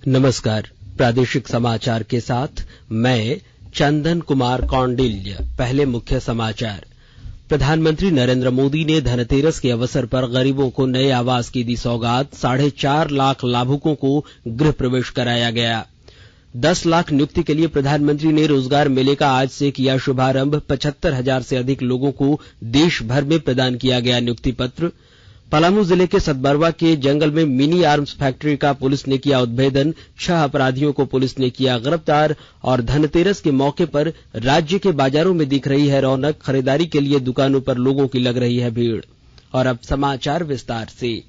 नमस्कार। प्रादेशिक समाचार के साथ मैं चंदन कुमार कौंडिल्य। पहले मुख्य समाचार। प्रधानमंत्री नरेंद्र मोदी ने धनतेरस के अवसर पर गरीबों को नए आवास की दी सौगात। 4.5 लाख लाभुकों को गृह प्रवेश कराया गया। 10 लाख नियुक्ति के लिए प्रधानमंत्री ने रोजगार मेले का आज से किया शुभारंभ। 75,000 से अधिक लोगों को देश भर में प्रदान किया गया नियुक्ति पत्र। पलामू जिले के सतबरवा के जंगल में मिनी आर्म्स फैक्ट्री का पुलिस ने किया उद्भेदन। 6 अपराधियों को पुलिस ने किया गिरफ्तार। और धनतेरस के मौके पर राज्य के बाजारों में दिख रही है रौनक। खरीदारी के लिए दुकानों पर लोगों की लग रही है भीड़। और अब समाचार विस्तार से।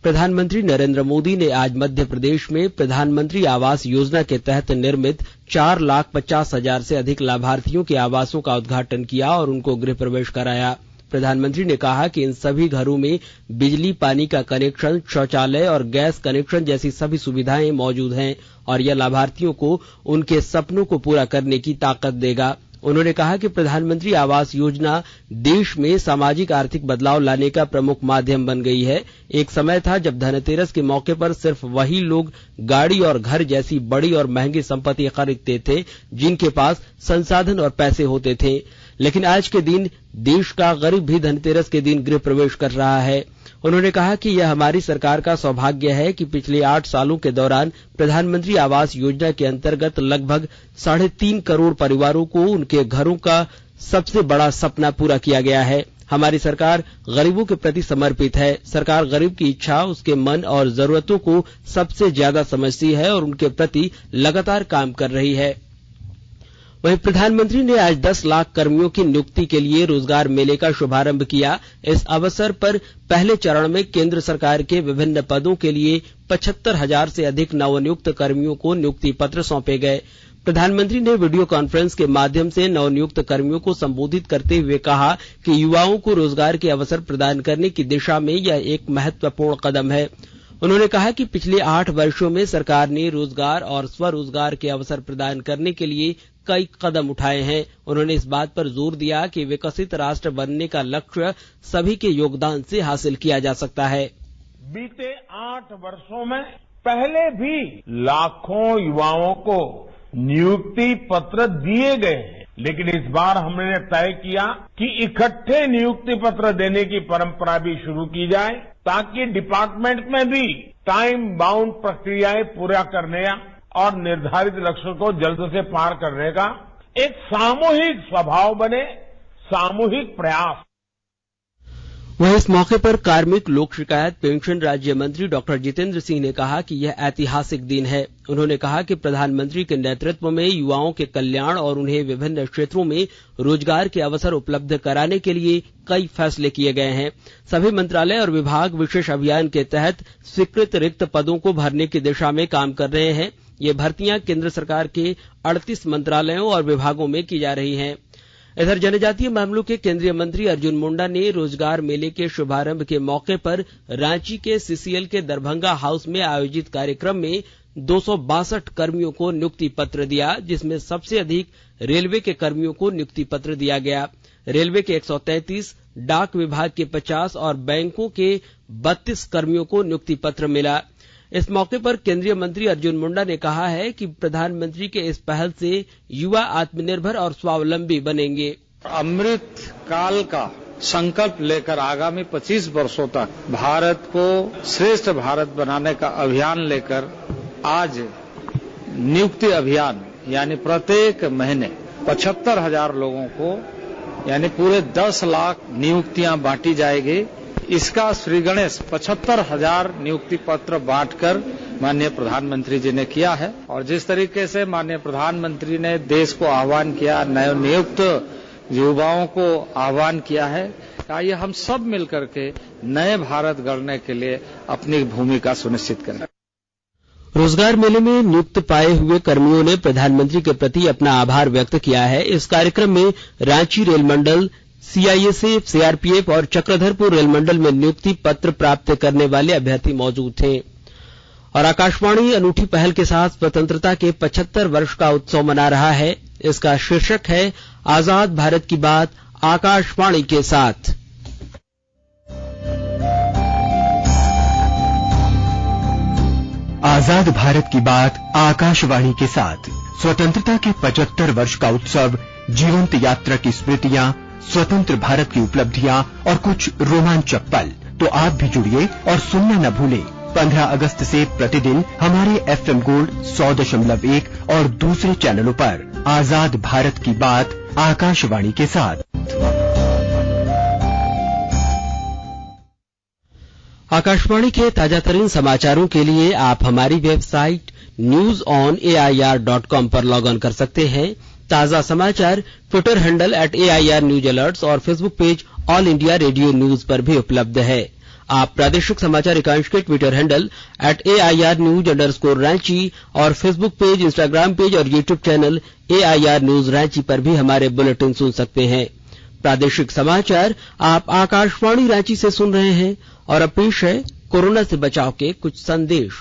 प्रधानमंत्री नरेंद्र मोदी ने आज मध्य प्रदेश में प्रधानमंत्री आवास योजना के तहत निर्मित 4,50,000 से अधिक लाभार्थियों के आवासों का उद्घाटन किया और उनको गृह प्रवेश कराया। प्रधानमंत्री ने कहा कि इन सभी घरों में बिजली, पानी का कनेक्शन, शौचालय और गैस कनेक्शन जैसी सभी सुविधाएं मौजूद हैं और यह लाभार्थियों को उनके सपनों को पूरा करने की ताकत देगा। उन्होंने कहा कि प्रधानमंत्री आवास योजना देश में सामाजिक आर्थिक बदलाव लाने का प्रमुख माध्यम बन गई है। एक समय था जब धनतेरस के मौके पर सिर्फ वही लोग गाड़ी और घर जैसी बड़ी और महंगी संपत्ति खरीदते थे जिनके पास संसाधन और पैसे होते थे, लेकिन आज के दिन देश का गरीब भी धनतेरस के दिन गृह प्रवेश कर रहा है। उन्होंने कहा कि यह हमारी सरकार का सौभाग्य है कि पिछले 8 सालों के दौरान प्रधानमंत्री आवास योजना के अंतर्गत लगभग 3.5 करोड़ परिवारों को उनके घरों का सबसे बड़ा सपना पूरा किया गया है। हमारी सरकार गरीबों के प्रति समर्पित है। सरकार गरीब की इच्छा, उसके मन और जरूरतों को सबसे ज्यादा समझती है और उनके प्रति लगातार काम कर रही है। वहीं प्रधानमंत्री ने आज 10 लाख कर्मियों की नियुक्ति के लिए रोजगार मेले का शुभारंभ किया। इस अवसर पर पहले चरण में केंद्र सरकार के विभिन्न पदों के लिए 75,000 से अधिक नवनियुक्त कर्मियों को नियुक्ति पत्र सौंपे गए। प्रधानमंत्री ने वीडियो कॉन्फ्रेंस के माध्यम से नवनियुक्त कर्मियों को संबोधित करते हुए कहा कि युवाओं को रोजगार के अवसर प्रदान करने की दिशा में यह एक महत्वपूर्ण कदम है। उन्होंने कहा कि पिछले 8 वर्षों में सरकार ने रोजगार और स्वरोजगार के अवसर प्रदान करने के लिए कई कदम उठाए हैं। उन्होंने इस बात पर जोर दिया कि विकसित राष्ट्र बनने का लक्ष्य सभी के योगदान से हासिल किया जा सकता है। बीते 8 वर्षों में पहले भी लाखों युवाओं को नियुक्ति पत्र दिए गए हैं, लेकिन इस बार हमने तय किया कि इकट्ठे नियुक्ति पत्र देने की परंपरा भी शुरू की जाए ताकि डिपार्टमेंट में भी टाइम बाउंड प्रक्रियाएं पूरा करने और निर्धारित लक्ष्य को जल्द से पार करने का एक सामूहिक स्वभाव बने, सामूहिक प्रयास। वहीं इस मौके पर कार्मिक, लोक शिकायत, पेंशन राज्य मंत्री डॉक्टर जितेंद्र सिंह ने कहा कि यह ऐतिहासिक दिन है। उन्होंने कहा कि प्रधानमंत्री के नेतृत्व में युवाओं के कल्याण और उन्हें विभिन्न क्षेत्रों में रोजगार के अवसर उपलब्ध कराने के लिए कई फैसले किए गए हैं। सभी मंत्रालय और विभाग विशेष अभियान के तहत स्वीकृत रिक्त पदों को भरने की दिशा में काम कर रहे हैं। ये भर्तियां केंद्र सरकार के 38 मंत्रालयों और विभागों में की जा रही हैं। इधर जनजातीय मामलों के केंद्रीय मंत्री अर्जुन मुंडा ने रोजगार मेले के शुभारंभ के मौके पर रांची के सीसीएल के दरभंगा हाउस में आयोजित कार्यक्रम में 262 कर्मियों को नियुक्ति पत्र दिया, जिसमें सबसे अधिक रेलवे के कर्मियों को नियुक्ति पत्र दिया गया। रेलवे के 133, डाक विभाग के 50 और बैंकों के 32 कर्मियों को नियुक्ति पत्र मिला। इस मौके पर केंद्रीय मंत्री अर्जुन मुंडा ने कहा है कि प्रधानमंत्री के इस पहल से युवा आत्मनिर्भर और स्वावलंबी बनेंगे। अमृत काल का संकल्प लेकर आगामी 25 वर्षों तक भारत को श्रेष्ठ भारत बनाने का अभियान लेकर आज नियुक्ति अभियान यानी प्रत्येक महीने 75,000 लोगों को यानी पूरे 10 लाख नियुक्तियां बांटी जाएगी। इसका श्री गणेश 75,000 नियुक्ति पत्र बांटकर माननीय प्रधानमंत्री जी ने किया है। और जिस तरीके से माननीय प्रधानमंत्री ने देश को आह्वान किया, नए नियुक्त युवाओं को आह्वान किया है, आइए हम सब मिलकर के नए भारत गढ़ने के लिए अपनी भूमिका सुनिश्चित करें। रोजगार मेले में नियुक्त पाए हुए कर्मियों ने प्रधानमंत्री के प्रति अपना आभार व्यक्त किया है। इस कार्यक्रम में रांची रेल मंडल, सीआईएसएफ, सीआरपीएफ और चक्रधरपुर रेल मंडल में नियुक्ति पत्र प्राप्त करने वाले अभ्यर्थी मौजूद थे। और आकाशवाणी अनूठी पहल के साथ स्वतंत्रता के 75 वर्ष का उत्सव मना रहा है। इसका शीर्षक है आजाद भारत की बात आकाशवाणी के साथ। आजाद भारत की बात आकाशवाणी के साथ। स्वतंत्रता के 75 वर्ष का उत्सव, जीवंत यात्रा की स्मृतियां, स्वतंत्र भारत की उपलब्धियां और कुछ रोमांचक पल। तो आप भी जुड़िए और सुनना न भूलें 15 अगस्त से प्रतिदिन हमारे FM गोल्ड 100.1 और दूसरे चैनलों पर आजाद भारत की बात आकाशवाणी के साथ। आकाशवाणी के ताजा तरीन समाचारों के लिए आप हमारी वेबसाइट newsonair.com पर लॉग ऑन कर सकते हैं। ताजा समाचार Twitter handle @AIR news alerts और Facebook page All India Radio news पर भी उपलब्ध है। आप प्रादेशिक समाचार एकांश के ट्विटर हैंडल @AIR news_रांची और फेसबुक पेज, इंस्टाग्राम पेज और YouTube channel AIR news Ranchi पर भी हमारे बुलेटिन सुन सकते हैं। प्रादेशिक समाचार आप आकाशवाणी रांची से सुन रहे हैं और अब पेश है कोरोना से बचाव के कुछ संदेश।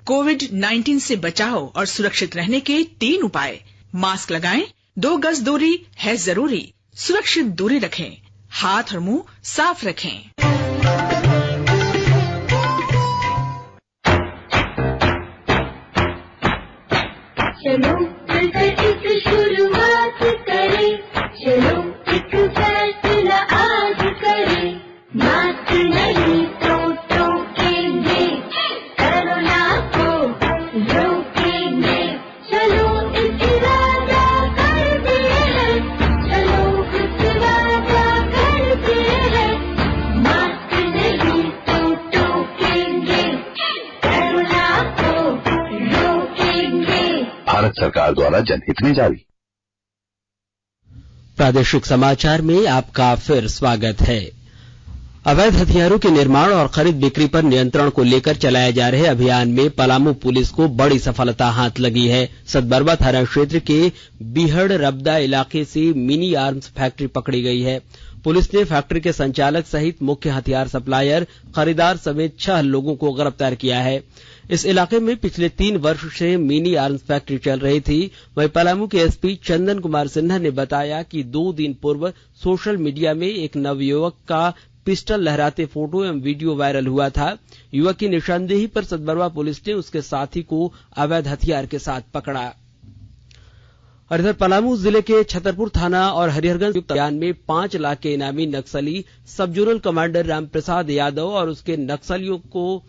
कोविड-19 से बचाव और सुरक्षित रहने के 3 उपाय। मास्क लगाएं, 2 गज दूरी है जरूरी, सुरक्षित दूरी रखें, हाथ और मुंह साफ रखें। चलो मिलकर इस शुरुआत करें, चलो एक फैसला आज करें, मास्क नहीं तो टोकेंगे, कोरोना को रोकेंगे, चलो इस इरादा करते हैं, चलो कुछ वादा करते हैं, मास्क नहीं तो टोकेंगे, कोरोना को रोकेंगे। भारत सरकार द्वारा जनहित में जारी। प्रादेशिक समाचार में आपका फिर स्वागत है। अवैध हथियारों के निर्माण और खरीद बिक्री पर नियंत्रण को लेकर चलाए जा रहे अभियान में पलामू पुलिस को बड़ी सफलता हाथ लगी है। सतबरवा थाना क्षेत्र के बीहड़ रबदा इलाके से मिनी आर्म्स फैक्ट्री पकड़ी गई है। पुलिस ने फैक्ट्री के संचालक सहित मुख्य हथियार सप्लायर, खरीदार समेत 6 लोगों को गिरफ्तार किया है। इस इलाके में पिछले 3 वर्ष से मिनी आर्म्स फैक्ट्री चल रही थी। वहीं पलामू के एसपी चंदन कुमार सिन्हा ने बताया कि 2 दिन पूर्व सोशल मीडिया में एक नवयुवक का पिस्टल लहराते फोटो एवं वीडियो वायरल हुआ था। युवक की निशानदेही पर सतबरवा पुलिस ने उसके साथी को अवैध हथियार के साथ पकड़ा। और इधर पलामू जिले के छतरपुर थाना और हरिहरगंज अभियान में 5 लाख के इनामी नक्सली सब जोनल कमांडर रामप्रसाद यादव और उसके नक्सलियों को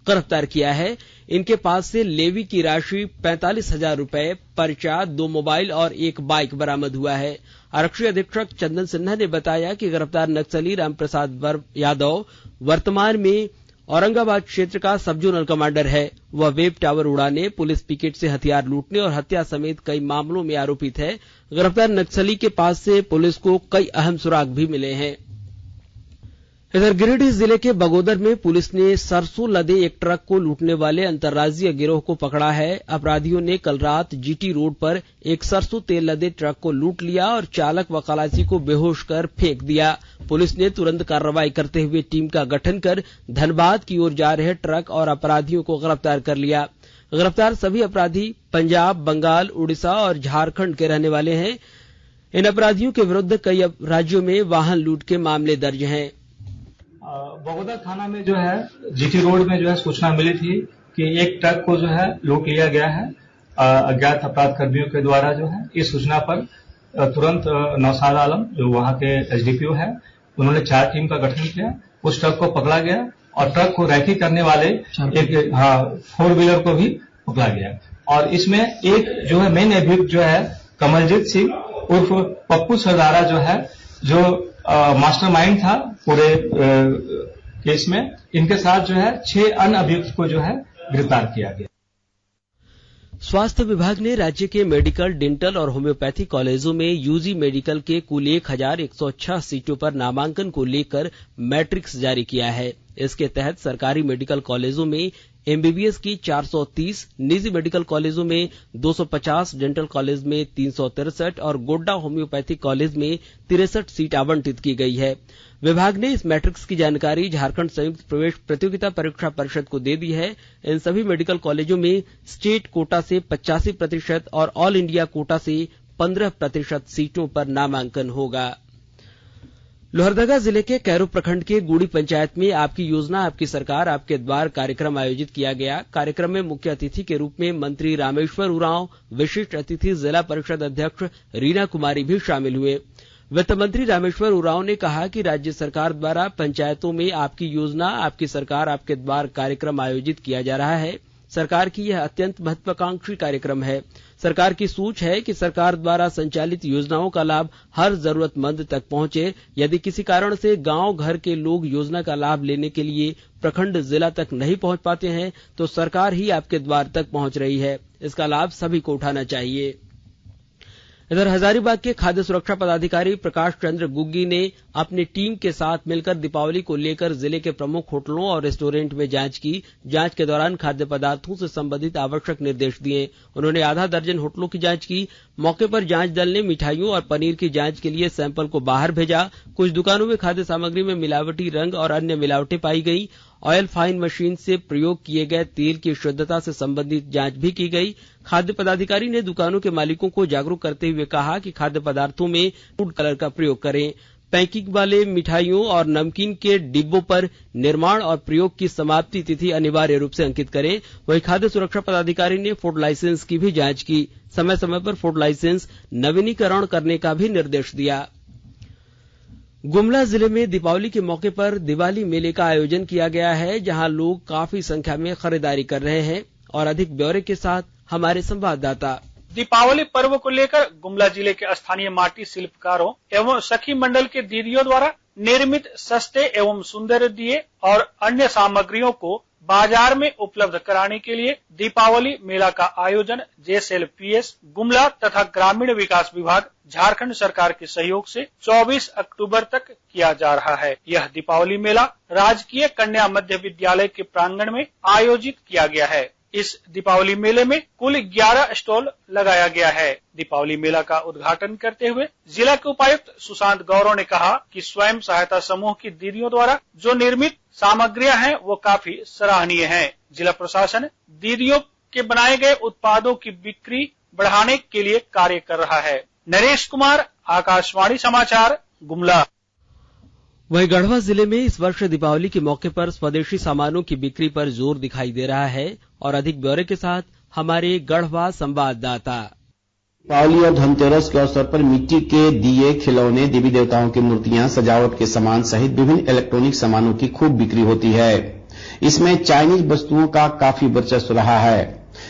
गिरफ्तार किया है। इनके पास से लेवी की राशि 45,000 रुपए, पर्चा, 2 मोबाइल और 1 बाइक बरामद हुआ है। आरक्षी अधीक्षक चंदन सिन्हा ने बताया कि गिरफ्तार नक्सली रामप्रसाद यादव वर्तमान में औरंगाबाद क्षेत्र का सब जोनल कमांडर है। वह वेब टावर उड़ाने, पुलिस पिकेट से हथियार लूटने और हत्या समेत कई मामलों में आरोपित है। गिरफ्तार नक्सली के पास से पुलिस को कई अहम सुराग भी मिले हैं। इधर गिरिडीह जिले के बगोदर में पुलिस ने सरसों लदे एक ट्रक को लूटने वाले अंतर्राज्यीय गिरोह को पकड़ा है। अपराधियों ने कल रात जीटी रोड पर एक सरसों तेल लदे ट्रक को लूट लिया और चालक व खलासी को बेहोश कर फेंक दिया। पुलिस ने तुरंत कार्रवाई करते हुए टीम का गठन कर धनबाद की ओर जा रहे ट्रक और अपराधियों को गिरफ्तार कर लिया। गिरफ्तार सभी अपराधी पंजाब, बंगाल, उड़ीसा और झारखंड के रहने वाले हैं। इन अपराधियों के विरुद्ध कई राज्यों में वाहन लूट के मामले दर्ज हैं। बगोदर थाना में जो है जीटी रोड में जो है सूचना मिली थी कि एक ट्रक को जो है लूट लिया गया है अज्ञात अपराध कर्मियों के द्वारा। जो है इस सूचना पर तुरंत नौशाद आलम जो वहां के एसडीपीओ है, उन्होंने 4 टीम का गठन किया। उस ट्रक को पकड़ा गया और ट्रक को रैकी करने वाले एक 4 व्हीलर को भी पकड़ा गया। और इसमें एक जो है मेन अभियुक्त जो है कमलजीत सिंह उर्फ पप्पू सरदारा जो है, जो मास्टरमाइंड था पूरे केस में, इनके साथ जो है 6 अन्य अभियुक्त को जो है गिरफ्तार किया गया। स्वास्थ्य विभाग ने राज्य के मेडिकल, डेंटल और होम्योपैथी कॉलेजों में यूजी मेडिकल के कुल 1106 सीटों पर नामांकन को लेकर मैट्रिक्स जारी किया है। इसके तहत सरकारी मेडिकल कॉलेजों में एमबीबीएस की 430, निजी मेडिकल कॉलेजों में 250, डेंटल कॉलेज में 363 और गोड्डा होम्योपैथी कॉलेज में 63 सीट आवंटित की गई है। विभाग ने इस मैट्रिक्स की जानकारी झारखंड संयुक्त प्रवेश प्रतियोगिता परीक्षा परिषद को दे दी है। इन सभी मेडिकल कॉलेजों में स्टेट कोटा से 85% और ऑल इंडिया कोटा से 15% सीटों पर नामांकन होगा। लोहरदगा जिले के कैरो प्रखंड के गुड़ी पंचायत में आपकी योजना आपकी सरकार आपके द्वार कार्यक्रम आयोजित किया गया। कार्यक्रम में मुख्य अतिथि के रूप में मंत्री रामेश्वर उरांव, विशिष्ट अतिथि जिला परिषद अध्यक्ष रीना कुमारी भी शामिल हुए। वित्त मंत्री रामेश्वर उरांव ने कहा कि राज्य सरकार द्वारा पंचायतों में आपकी योजना आपकी सरकार आपके द्वार कार्यक्रम आयोजित किया जा रहा है। सरकार की यह अत्यंत महत्वाकांक्षी कार्यक्रम है। सरकार की सोच है कि सरकार द्वारा संचालित योजनाओं का लाभ हर जरूरतमंद तक पहुंचे। यदि किसी कारण से गांव घर के लोग योजना का लाभ लेने के लिए प्रखंड जिला तक नहीं पहुंच पाते हैं तो सरकार ही आपके द्वार तक पहुंच रही है। इसका लाभ सभी को उठाना चाहिए। इधर हजारीबाग के खाद्य सुरक्षा पदाधिकारी प्रकाश चंद्र गुग्गी ने अपनी टीम के साथ मिलकर दीपावली को लेकर जिले के प्रमुख होटलों और रेस्टोरेंट में जांच की। जांच के दौरान खाद्य पदार्थों से संबंधित आवश्यक निर्देश दिए। उन्होंने आधा दर्जन होटलों की जांच की। मौके पर जांच दल ने मिठाइयों और पनीर की जांच के लिए सैंपल को बाहर भेजा। कुछ दुकानों में खाद्य सामग्री में मिलावटी रंग और अन्य मिलावटें पाई गई। ऑयल फाइन मशीन से प्रयोग किए गए तेल की शुद्धता से संबंधित जांच भी की गई। खाद्य पदाधिकारी ने दुकानों के मालिकों को जागरूक करते हुए कहा कि खाद्य पदार्थों में फूड कलर का प्रयोग करें। पैकिंग वाले मिठाइयों और नमकीन के डिब्बों पर निर्माण और प्रयोग की समाप्ति तिथि अनिवार्य रूप से अंकित करें। वहीं खाद्य सुरक्षा पदाधिकारी ने फूड लाइसेंस की भी जांच की। समय समय पर फूड लाइसेंस नवीनीकरण करने का भी निर्देश दिया। गुमला जिले में दीपावली के मौके पर दिवाली मेले का आयोजन किया गया है, जहां लोग काफी संख्या में खरीदारी कर रहे हैं। और अधिक ब्यौरे के साथ हमारे संवाददाता। दीपावली पर्व को लेकर गुमला जिले के स्थानीय माटी शिल्पकारों एवं सखी मंडल के दीदियों द्वारा निर्मित सस्ते एवं सुंदर दिए और अन्य सामग्रियों को बाजार में उपलब्ध कराने के लिए दीपावली मेला का आयोजन जेएसएलपीएस गुमला तथा ग्रामीण विकास विभाग झारखंड सरकार के सहयोग से 24 अक्टूबर तक किया जा रहा है। यह दीपावली मेला राजकीय कन्या मध्य विद्यालय के प्रांगण में आयोजित किया गया है। इस दीपावली मेले में कुल 11 स्टॉल लगाया गया है। दीपावली मेला का उद्घाटन करते हुए जिला के उपायुक्त सुशांत गौरव ने कहा कि स्वयं सहायता समूह की दीदियों द्वारा जो निर्मित सामग्रियां हैं वो काफी सराहनीय हैं। जिला प्रशासन दीदियों के बनाए गए उत्पादों की बिक्री बढ़ाने के लिए कार्य कर रहा है। नरेश कुमार, आकाशवाणी समाचार, गुमला। वहीं गढ़वा जिले में इस वर्ष दीपावली के मौके पर स्वदेशी सामानों की बिक्री पर जोर दिखाई दे रहा है। और अधिक ब्यौरे के साथ हमारे गढ़वा संवाददाता। दीपावली और धनतेरस के अवसर पर मिट्टी के दिए, खिलौने, देवी देवताओं की मूर्तियां, सजावट के सामान सहित विभिन्न इलेक्ट्रॉनिक सामानों की खूब बिक्री होती है। इसमें चाइनीज वस्तुओं का काफी वर्चस्व रहा है,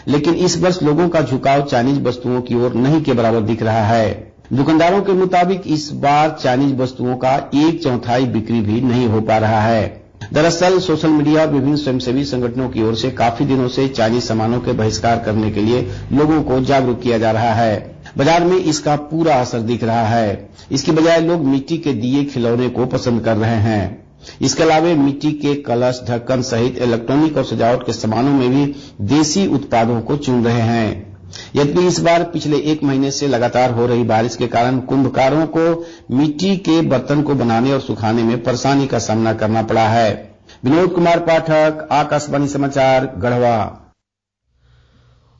लेकिन इस वर्ष लोगों का झुकाव चाइनीज वस्तुओं की ओर नहीं के बराबर दिख रहा है। दुकानदारों के मुताबिक इस बार चाइनीज वस्तुओं का 1/4 बिक्री भी नहीं हो पा रहा है। दरअसल सोशल मीडिया और विभिन्न स्वयंसेवी संगठनों की ओर से काफी दिनों से चाइनीज सामानों के बहिष्कार करने के लिए लोगों को जागरूक किया जा रहा है। बाजार में इसका पूरा असर दिख रहा है। इसकी बजाय लोग मिट्टी के दिए, खिलौने को पसंद कर रहे हैं। इसके अलावा मिट्टी के कलश, ढक्कन सहित इलेक्ट्रॉनिक और सजावट के सामानों में भी देसी उत्पादों को चुन रहे हैं। यद्यपि इस बार पिछले 1 महीने से लगातार हो रही बारिश के कारण कुंभकारों को मिट्टी के बर्तन को बनाने और सुखाने में परेशानी का सामना करना पड़ा है। विनोद कुमार पाठक, आकाशवाणी समाचार, गढ़वा।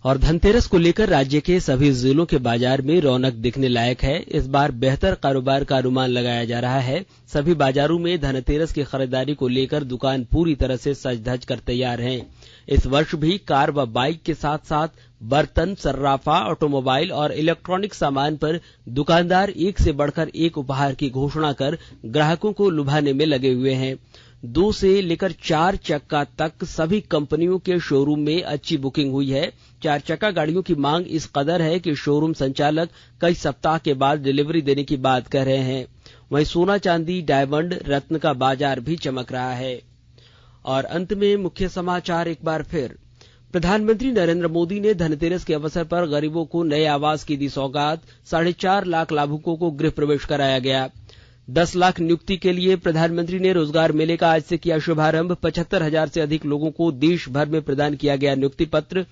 और धनतेरस को लेकर राज्य के सभी जिलों के बाजार में रौनक दिखने लायक है। इस बार बेहतर कारोबार का अनुमान लगाया जा रहा है। सभी बाजारों में धनतेरस की खरीदारी को लेकर दुकान पूरी तरह से सज धज कर तैयार हैं। इस वर्ष भी कार व बाइक के साथ साथ बर्तन, सर्राफा, ऑटोमोबाइल और इलेक्ट्रॉनिक सामान पर दुकानदार एक से बढ़कर एक उपहार की घोषणा कर ग्राहकों को लुभाने में लगे हुए हैं। 2 से लेकर 4 चक्का तक सभी कंपनियों के शोरूम में अच्छी बुकिंग हुई है। 4 चक्का गाड़ियों की मांग इस कदर है कि शोरूम संचालक कई सप्ताह के बाद डिलीवरी देने की बात कह रहे हैं। वहीं सोना, चांदी, डायमंड, रत्न का बाजार भी चमक रहा है। और अंत में मुख्य समाचार एक बार फिर। प्रधानमंत्री नरेंद्र मोदी ने धनतेरस के अवसर पर गरीबों को नए आवास की दी सौगात। 4.5 लाख लाभुकों को गृह प्रवेश कराया गया। 10 लाख नियुक्ति के लिए प्रधानमंत्री ने रोजगार मेले का आज से किया शुभारंभ। 75,000 से अधिक लोगों को देश भर में प्रदान किया गया नियुक्ति पत्र।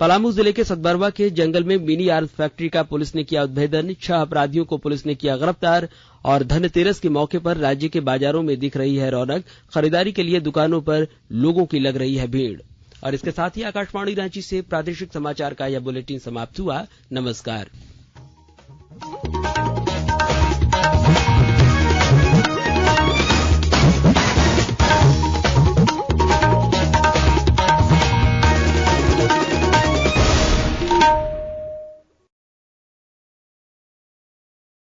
पलामू जिले के सतबरवा के जंगल में मिनी आर्म्स फैक्ट्री का पुलिस ने किया उद्भेदन। 6 अपराधियों को पुलिस ने किया गिरफ्तार। और धनतेरस के मौके पर राज्य के बाजारों में दिख रही है रौनक। खरीदारी के लिए दुकानों पर लोगों की लग रही है भीड़। और इसके साथ ही आकाशवाणी रांची से प्रादेशिक समाचार का यह बुलेटिन समाप्त हुआ। नमस्कार।